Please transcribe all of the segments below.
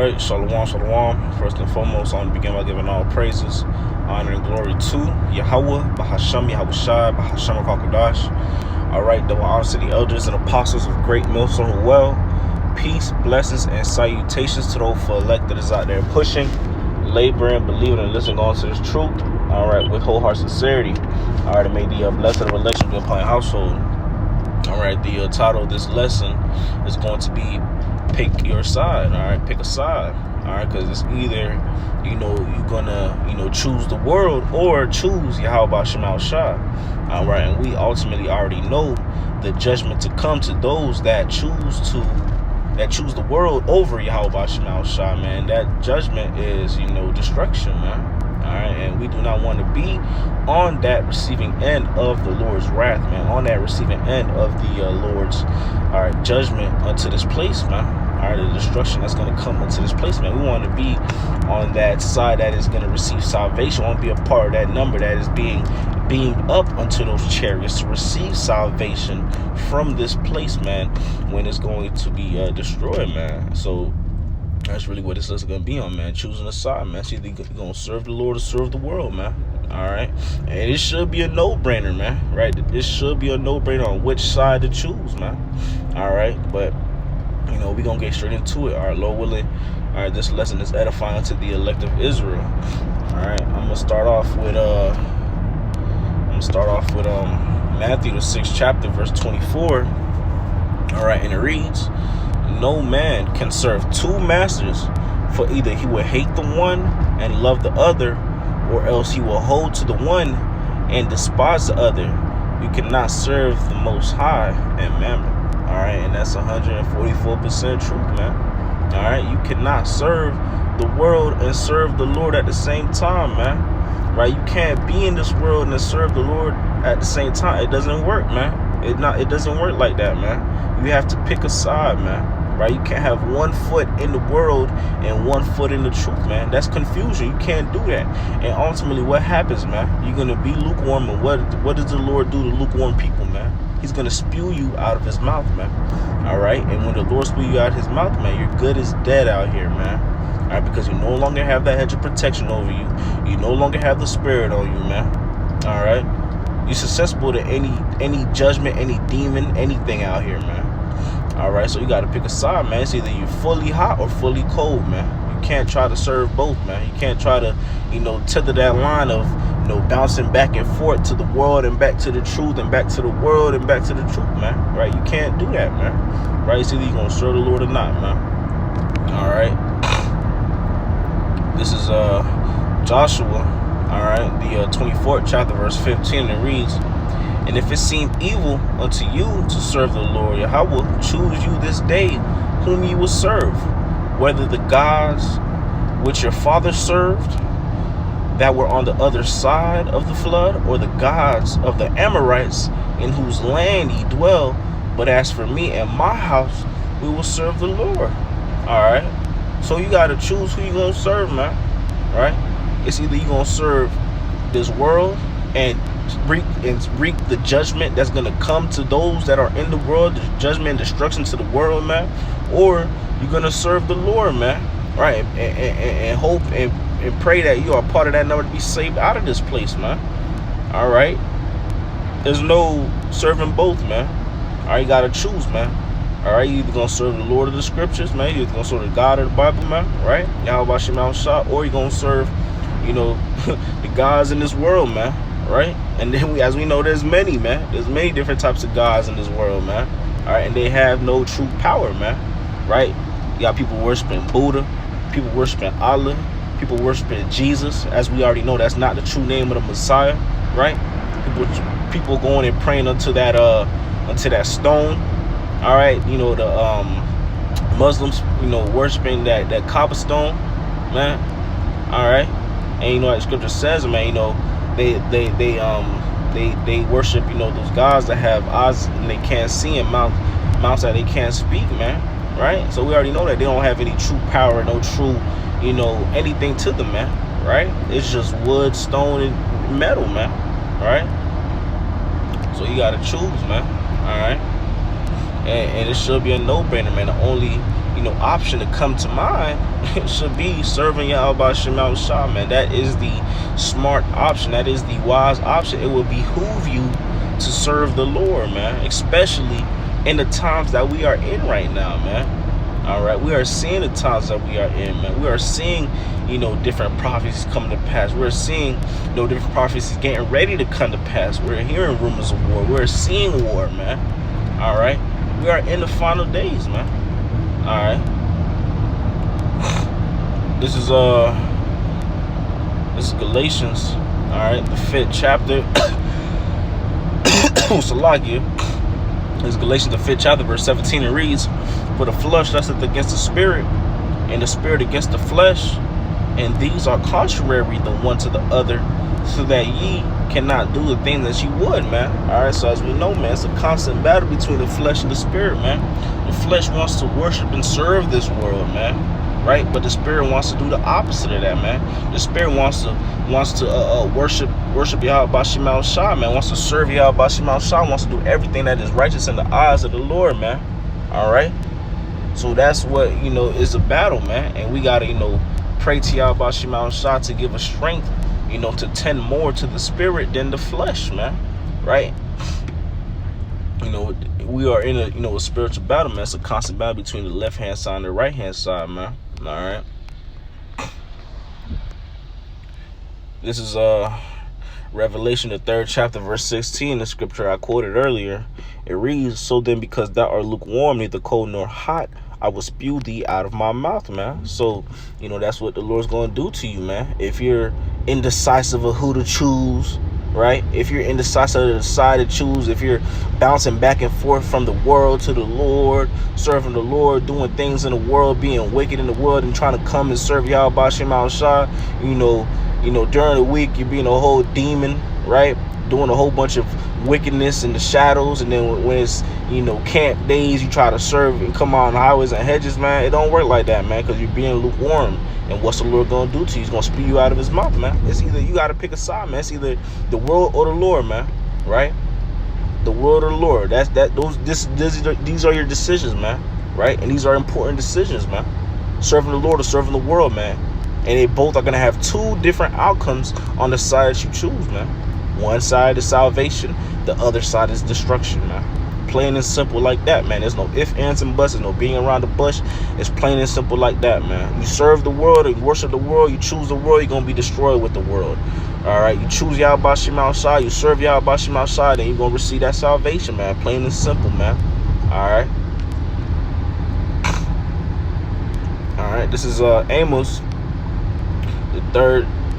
right, shalom, shalom. First and foremost, I want to begin by giving all praises, honor, and glory to Yahweh, Bahasham, Yahushai, Bahasham HaKadosh. All right, double honors to the elders and apostles of Great Millstone Well. Peace, blessings, and salutations to those for elect that is out there pushing, laboring, believing, and listening on to this truth. All right, with whole heart sincerity. All right, and may the blessed of election be upon your household. All right, the title of this lesson is going to be pick your side. All right, pick a side. All right, because it's either, you're gonna, choose the world or choose Yahweh Shema Shai. All right, and we ultimately already know the judgment to come to those that choose the world over Yahweh Shema Shai, man. That judgment is, destruction, man. All right, and we do not want to be on that receiving end of the Lord's wrath, man. On that receiving end of the Lord's, judgment unto this place, man. All right, the destruction that's going to come into this place, man. We want to be on that side that is going to receive salvation. We want to be a part of that number that is being beamed up unto those chariots to receive salvation from this place, man, when it's going to be destroyed, man. So that's really what this is going to be on, man. Choosing a side, man. So either you're going to serve the Lord or serve the world, man. All right. And it should be a no-brainer, man. Right? It should be a no-brainer on which side to choose, man. All right. But, we're going to get straight into it. All right. Lord willing. All right. This lesson is edifying to the elect of Israel. All right. I'm going to start off with, Matthew, the 6th chapter, verse 24. All right. And it reads, no man can serve two masters, for either he will hate the one and love the other, or else he will hold to the one and despise the other. You cannot serve the Most High and Mammon. All right, and that's 144% truth, man. All right, you cannot serve the world and serve the Lord at the same time, man. Right, you can't be in this world and serve the Lord at the same time. It doesn't work, man. It doesn't work like that, man. You have to pick a side, man. Right, you can't have 1 foot in the world and 1 foot in the truth, man. That's confusion. You can't do that. And ultimately, what happens, man? You're gonna be lukewarm, and what does the Lord do to lukewarm people, man? He's gonna spew you out of his mouth, man. All right, and when the Lord spew you out of his mouth, man, you're good as dead out here, man. All right, because you no longer have that hedge of protection over you. You no longer have the Spirit on you, man. All right, you're susceptible to any judgment, any demon, anything out here, man. All right, so you got to pick a side, man. It's either you're fully hot or fully cold, man. You can't try to serve both, man. You can't try to, tether that line of, bouncing back and forth to the world and back to the truth and back to the world and back to the truth, man. Right? You can't do that, man. Right? It's either you're going to serve the Lord or not, man. All right. This is Joshua, all right, the 24th chapter, verse 15. It reads, and if it seem evil unto you to serve the Lord Yahweh, choose you this day whom ye will serve, whether the gods which your fathers served that were on the other side of the flood, or the gods of the Amorites in whose land ye dwell. But as for me and my house, we will serve the Lord. All right. So you got to choose who you're going to serve, man. Right? It's either you're going to serve this world and reap the judgment that's going to come to those that are in the world, the judgment and destruction to the world, man, or you're going to serve the Lord, man, right, and hope and pray that you are part of that number to be saved out of this place, man. All right, there's no serving both, man. All right, you got to choose, man. All right, you either going to serve the Lord of the scriptures, man, you're going to serve the God of the Bible, man, right, Yahweh Shema Shai, or you're going to serve, the gods in this world, man. Right, and then as we know, there's many, man. There's many different types of gods in this world, man. All right, and they have no true power, man. Right, you got people worshiping Buddha, people worshiping Allah, people worshiping Jesus. As we already know, that's not the true name of the Messiah, right? People going and praying unto that stone. All right, the Muslims, worshiping that Kaaba stone, man. All right, and what the scripture says, man. They worship, those gods that have eyes and they can't see, and mouths that they can't speak, man. Right? So we already know that they don't have any true power, no true, anything to them, man. Right? It's just wood, stone, and metal, man. Right? So you gotta choose, man. All right? And it should be a no-brainer, man. The only, option to come to mind, it should be serving Yahweh Shem Shah, man. That is the smart option. That is the wise option. It will behoove you to serve the Lord, man, especially in the times that we are in right now, man. All right, we are seeing the times that we are in, man. We are seeing, different prophecies coming to pass. We're seeing, different prophecies getting ready to come to pass. We're hearing rumors of war. We're seeing war, man. All right, we are in the final days, man. All right, this is Galatians. All right, the 5th chapter. Salakia. This is Galatians, the 5th chapter, verse 17. It reads, "For the flesh lusteth against the spirit, and the spirit against the flesh, and these are contrary the one to the other, so that ye cannot do the things that ye would," man. All right, so as we know, man, it's a constant battle between the flesh and the spirit, man. The flesh wants to worship and serve this world, man, right? But the spirit wants to do the opposite of that, man. The spirit wants to worship Yahweh Shem Shah, man. Wants to serve Yahweh Shem Shah. Wants to do everything that is righteous in the eyes of the Lord, man. All right. So that's what is a battle, man, and we gotta pray to Yahweh Shem Shah to give us strength, to tend more to the spirit than the flesh, man. Right? We are in a spiritual battle, man. It's a constant battle between the left hand side and the right hand side, man. All right. This is Revelation, the 3rd chapter, verse 16, the scripture I quoted earlier. It reads, "So then, because thou art lukewarm, neither cold nor hot, I will spew thee out of my mouth," man. So, that's what the Lord's going to do to you, man. If you're indecisive of who to choose, right? If you're indecisive of the side to choose, if you're bouncing back and forth from the world to the Lord, serving the Lord, doing things in the world, being wicked in the world, and trying to come and serve Yahweh Shem Shah, during the week, you're being a whole demon, right? Doing a whole bunch of wickedness in the shadows. And then when it's, camp days, you try to serve and come on the highways and hedges, man. It don't work like that, man, because you're being lukewarm. And what's the Lord going to do to you? He's going to spew you out of his mouth, man. It's either you got to pick a side, man. It's either the world or the Lord, man, right? The world or the Lord. These are your decisions, man, right? And these are important decisions, man. Serving the Lord or serving the world, man. And they both are going to have two different outcomes on the side that you choose, man. One side is salvation. The other side is destruction, man. Plain and simple like that, man. There's no ifs, ands, and buts. There's no being around the bush. It's plain and simple like that, man. You serve the world and worship the world. You choose the world, you're going to be destroyed with the world. All right? You choose Yahweh Shem Shah. You serve Yahweh Shem Shah. Then you're going to receive that salvation, man. Plain and simple, man. All right? All right. This is Amos, the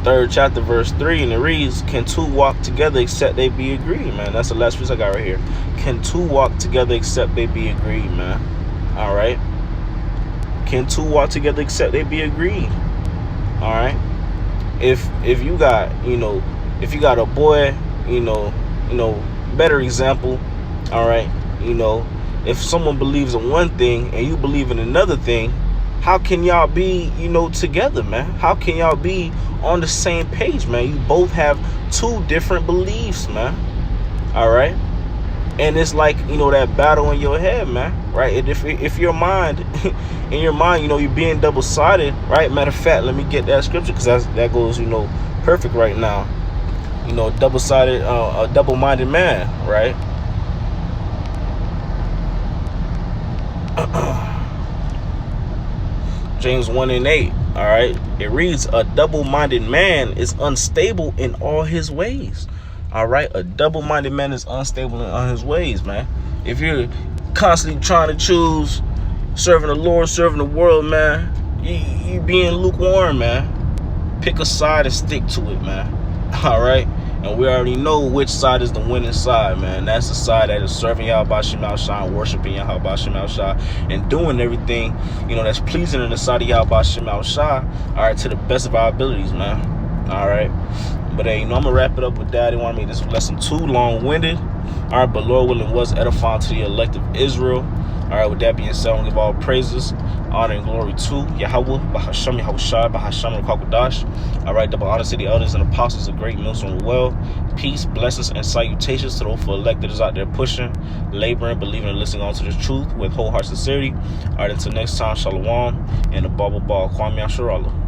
third chapter, verse 3, and it reads, "Can two walk together except they be agreed?" Man, that's the last piece I got right here. Can two walk together except they be agreed, man? All right. Can two walk together except they be agreed? All right. If you got if you got a boy, better example. All right. If someone believes in one thing and you believe in another thing, how can y'all be, together, man? How can y'all be on the same page, man? You both have two different beliefs, man. All right. And it's like, that battle in your head, man, right? And if your mind, in your mind, you're being double-sided, right? Matter of fact, let me get that scripture, because that goes, perfect right now. Double-sided, a double-minded man, right? James 1:8, all right? It reads, "A double-minded man is unstable in all his ways." All right? A double-minded man is unstable in all his ways, man. If you're constantly trying to choose serving the Lord, serving the world, man, you being lukewarm, man. Pick a side and stick to it, man. All right? And we already know which side is the winning side, man. That's the side that is serving Yahweh Shem Shah, worshiping Yahweh Shem Shah, and doing everything, that's pleasing in the sight of Yahweh Shem Shah, all right, to the best of our abilities, man. All right? But, hey, I'm going to wrap it up with that. I didn't want to make this lesson too long-winded. All right, but Lord willing was edifying to the elect of Israel. All right, with that being said, I want to give all praises, honor, and glory to Yahweh, Bahasham, Yahushai, Bahasham, Kwakadash. All right, double honor to the elders and apostles of Great Millstone Well. Peace, blessings, and salutations to those for electors out there pushing, laboring, believing, and listening on to the truth with whole heart sincerity. All right, until next time, Shalom, and the Baba Kwame Asherallah.